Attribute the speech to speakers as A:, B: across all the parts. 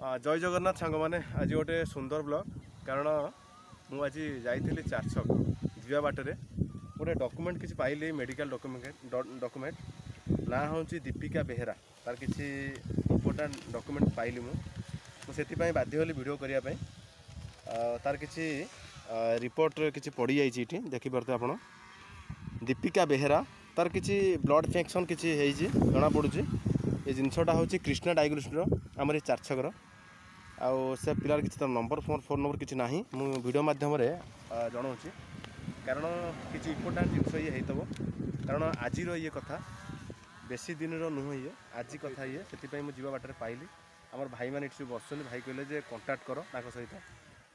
A: जय जगन्नाथ सांग मैंने आज गोटे सुंदर ब्लॉग कारण मुझे जाइली चारछक जीवा बाटर गोटे डॉक्यूमेंट किसी पाइली मेडिकल डॉक्यूमेंट ना हूँ दीपिका बेहेरा तार किसी इंपोर्टाट डॉक्यूमेंट पाइली मुझे बाध्य हली वीडियो करने तार किसी रिपोर्ट किसी पड़ी जाइए देखिपे आप दीपिका बेहेरा तार किसी ब्लड इन्फेक्शन किसी जना पड़ुची ये जिनसटा हूँ कृष्णा डायग्नोस्टिक्स आमर चारछकर आउ से पिलार किसी नंबर फोन नंबर किसी ना मुझे वीडियो मध्यम जनाऊँगी कारण किसी इंपोर्टाट जिनस ये होता कारण आज ये कथा बेसी दिन नुह ये आज कथा ये से मुझे बाटर पाइली आमर भाई मैंने ये बस भाई कहले कंटाक्ट कर सहित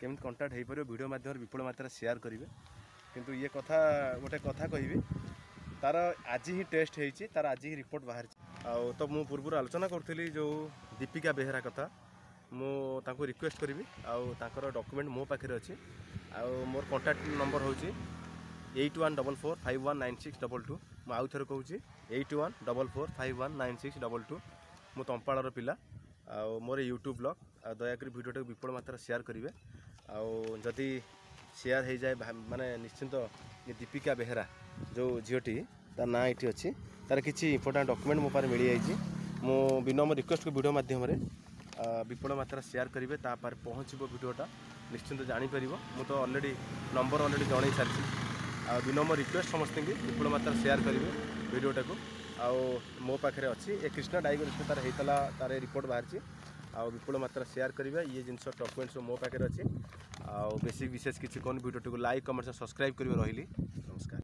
A: केमी कंटाक्ट हो पार वीडियो मध्यम विपुल मात्रा शेयर करेंगे किंतु ये कथा गोटे कथा कहि तार आज ही टेस्ट होती तार आज ही रिपोर्ट बाहर आउ तो मु पूर्व आलोचना करी जो दीपिका बेहेरा कथा मुझे रिक्वेस्ट करी आउर डॉक्यूमेंट मो पाखे अच्छी आउ मोर कंटाक्ट नंबर हूँ 8144519622 मु आउ थे कहूँ 8144519622 मु तंपाड़ पिला आउ मोर यूट्यूब ब्लॉग दयाकोरी वीडियो विपुल मात्रा शेयर करेंगे आदि शेयर हो जाए माने निश्चिंत ये दीपिका बेहेरा जो झीटी तार ना ये अच्छी तार किसी इंपोर्टाट डॉक्यूमेंट मो पार मिल जाइए मो विनम्र रिक्वेस्ट को वीडियो मध्यम विपुल मात्रा शेयर करेंगे तापर पहुँचब वीडियोटा निश्चिंत जापर मु तो ऑलरेडी नंबर ऑलरेडी जन सारी विनम्र रिक्वेस्ट समस्त विपुल मात्रा शेयर करेंगे वीडियोटा को मो पाखे अच्छी ए कृष्णा डायग्नोस्टिक्स तार होता तार रिपोर्ट बाहर आ विपुल मात्रा शेयर करेंगे ये जिन डॉक्यूमेंट्स मो पाखे अच्छी बेसी विशेष किसी कौन वीडियो को लाइक कमेंट सब्सक्राइब कर रही